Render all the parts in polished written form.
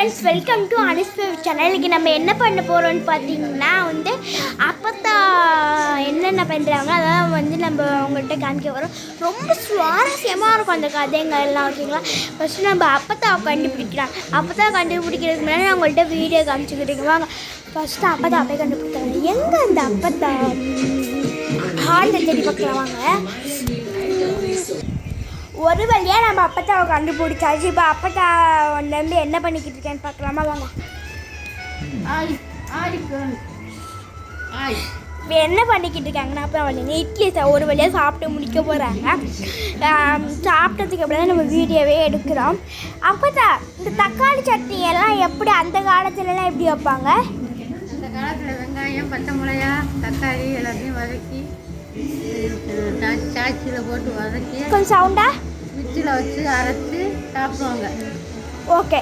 Friends, welcome to Anis channel. இன்றைக்கி நம்ம என்ன பண்ண போகிறோம்னு பார்த்தீங்கன்னா அப்பத்தா என்னென்ன பண்ணுறாங்க அதான் நம்ம அவங்கள்ட்ட காமிக்க வரோம். ரொம்ப சுவாரஸ்யமாக இருக்கும் அந்த கதைங்க எல்லாம். ஓகேங்களா, ஃபஸ்ட்டு நம்ம அப்பத்தாவை கண்டுபிடிக்கலாம். அப்பத்தா கண்டுபிடிக்கிறதுக்கு முன்னாடி நான் உங்கள்கிட்ட வீடியோ காமிச்சுக்கிட்டீங்க. வாங்க ஃபஸ்ட்டு அப்பத்தா போய் கண்டுபிடிக்கிறாங்க. எங்கே அந்த அப்பத்தா ஹாலில் தேடி பார்க்கலாம். வாங்க, ஒரு வழியாக நம்ம அப்பத்தாவை கண்டுபிடிச்சாச்சு. இப்போ அப்பத்தா வந்து என்ன பண்ணிக்கிட்டு இருக்கேன்னு பார்க்கலாமா? வாங்க. இப்போ என்ன பண்ணிக்கிட்டு இருக்காங்கன்னா, அப்புறம் வந்து இட்லி ஒரு வழியாக சாப்பிட்டு முடிக்க போகிறாங்க. சாப்பிட்டதுக்கு அப்புறம் தான் நம்ம வீடியோவே எடுக்கிறோம். அப்பத்தா, இந்த தக்காளி சட்னி எல்லாம் எப்படி அந்த காலத்துலலாம் எப்படி வைப்பாங்க? அந்த காலத்தில் வெங்காயம், பச்சை மிளகா, தக்காளி எல்லாத்தையும் வதக்கி சாச்சியில் போட்டு வதக்கி கொஞ்சம் சவுண்டா மிக்சியில் வச்சு அரைச்சி சாப்பிடுவாங்க. ஓகே,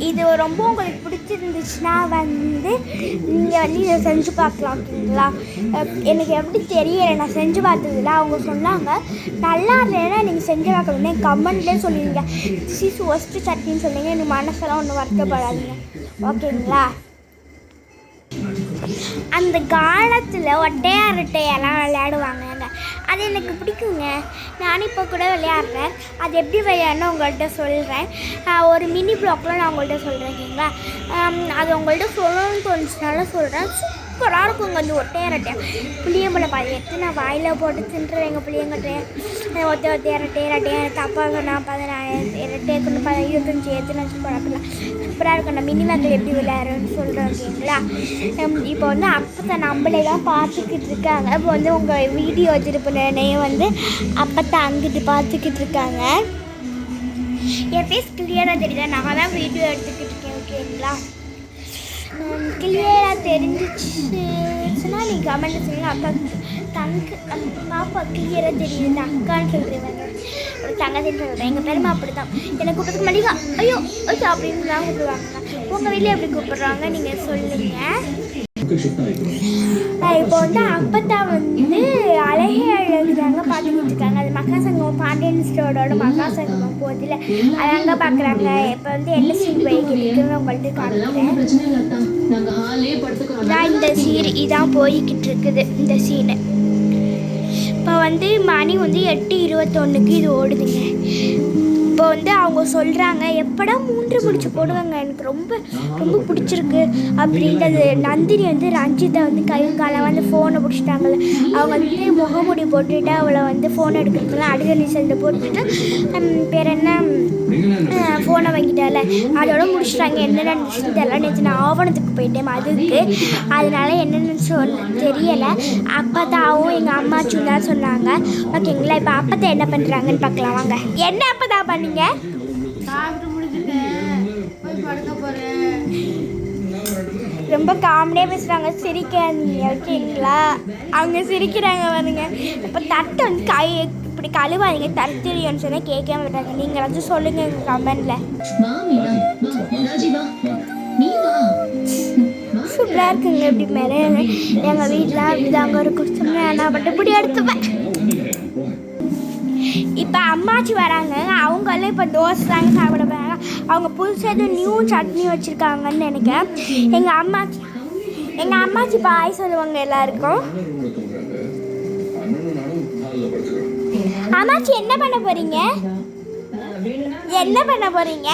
இது ரொம்ப உங்களுக்கு பிடிச்சிருந்துச்சுன்னா நீங்கள் இதை செஞ்சு பார்க்கலாம். ஓகேங்களா, எனக்கு எப்படி தெரியலை, நான் செஞ்சு பார்த்ததில்ல. அவங்க சொன்னாங்க நல்லா இல்லைன்னா நீங்கள் செஞ்சு பார்க்கணுன்னு கமெண்ட்லேயே சொல்லிடுங்க. திஸ் ஒஸ்ட்டு சட்னின்னு சொன்னீங்க, எனக்கு மனசெல்லாம் ஒன்றும் வருத்தப்படாதீங்க. ஓகேங்களா, அந்த காலத்தில் ஒட்டையெல்லாம் விளையாடுவாங்க. அது எனக்கு பிடிக்குங்க. நானும் இப்போ கூட விளையாடுறேன். அது எப்படி விளையாடணும் உங்கள்கிட்ட சொல்கிறேன். ஒரு மினி ப்ளாக்லாம் நான் உங்கள்கிட்ட சொல்கிறேன். ஓகேங்களா, அது உங்கள்கிட்ட சொல்லணும்னு தோணுச்சுனால சொல்கிறேன். சூப்பராக இருக்குங்க அந்த ஒட்டையரட்டையா. புளியம்பழம் பாதி எடுத்து நான் வாயில் போட்டு தின்றுறேன். எங்கள் புளியங்கட்டையை ஒத்தையரட்டையா தப்பாக சொன்னால் 18 25 எடுத்து நான் அப்படிலாம் சூப்பராக இருக்கும். நான் மினி மக்கள் எப்படி விளையாடுறேன்னு சொல்கிறேன். ஓகேங்களா, இப்போ அப்போ நம்மளே தான் பார்த்துக்கிட்டு இருக்காங்க. இப்போ உங்கள் வீடியோ வச்சுருப்பேனே அப்போ அங்கிட்டு பார்த்துக்கிட்டு இருக்காங்க. என் ஃபேஸ் கிளியராக தெரியுதா? நான் தான் வீடியோ எடுத்துக்கிட்டு இருக்கேன். ஓகேங்களா, கிளியராக தெரிஞ்சிச்சுன்னா நீங்கள் கமெண்ட் சொல்லுங்கள். அக்கா பாப்பா கிளியராக தெரியுது அக்கான்னு சொல்கிறேன். ஒரு தங்கத்தின்னு சொல்கிறேன். எங்கள் பெருமை அப்படி தான். எனக்கு கூப்பிட்றதுக்கு மல்லிகா ஐயோ ஓகே அப்படின்னு தான் கூப்பிடுவாங்க. உங்கள் வீட்டில் எப்படி கூப்பிட்றாங்க நீங்கள் சொல்லுங்கள். இப்போ அப்பத்தா அழகே அழகுதாங்க பார்த்துக்கிட்டு இருக்காங்க. அது மகாசங்கம் பாண்டியன் ஸ்டோரோட மகாசங்கம் போதில் அது அங்கே பார்க்குறாங்க. இப்போ என்ன சீன் போய்கிட்டு உங்கள்கிட்ட காட்டுறேன். இந்த சீன் இதான் போய்கிட்டு இருக்குது. இந்த சீனு இப்போ மணி 8:21 இது ஓடுதுங்க. இப்போ அவங்க சொல்கிறாங்க எப்படா 3 முடிச்சு போடுவாங்க, எனக்கு ரொம்ப ரொம்ப பிடிச்சிருக்கு அப்படின்றது. நந்தினி ரஞ்சித்தை கை காலை ஃபோனை பிடிச்சிட்டாங்கல்ல, அவங்க முகமுடி போட்டுட்டு அவளை ஃபோனை எடுக்கிறதுலாம் அடுகணி சென்று போட்டுட்டு பேர் என்ன ஃபோனை வாங்கிட்டால அதோட முடிச்சிட்டாங்க. என்ன நடந்துச்சு இதெல்லாம் நேற்று நான் ஆவணத்துக்கு போயிட்டேன் அதுக்கு, அதனால என்னென்னு தெரியலை. அப்பத்தாவும் எங்கள் அம்மாச்சும் தான் சொன்னாங்க. ஓகேங்களா, இப்போ அப்பத்தா என்ன பண்ணுறாங்கன்னு பார்க்கலாம். வாங்க. என்ன அப்பத்தா பண்ணீங்க? சாப்பிட்டு முடிச்சுட்டேன், போய் படுக்க போகிறேன். ரொம்ப காமெடியாக பேசுகிறாங்க, சிரிக்காதீங்க. ஓகேங்களா, அவங்க சிரிக்கிறாங்க பாருங்க. இப்போ தட்டை கை இப்படி கழுவாதீங்க, தருத்திரியோன்னு சொன்னால் கேட்காம விட்டாங்க. நீங்கள் ஏதாச்சும் சொல்லுங்கள் எங்கள் கமெண்டில். சூப்பராக இருக்குங்க. இப்படி மேலே எங்கள் வீட்டில் அப்படிதாங்க இருக்கும். சொன்னேன் நான் மட்டும் இப்படி எடுத்துப்பேன். இப்போ அம்மாச்சி வராங்க. அவங்களும் இப்போ தோசை தாங்க சாப்பிட போகிறாங்க. அவங்க புதுசாக எதுவும் நியூ சட்னி வச்சுருக்காங்கன்னு நினைக்கிறேன். எங்கள் அம்மாச்சி பாய் சொல்லுவாங்க எல்லாருக்கும். அம்மாச்சி என்ன பண்ண போகிறீங்க? என்ன பண்ண போகிறீங்க?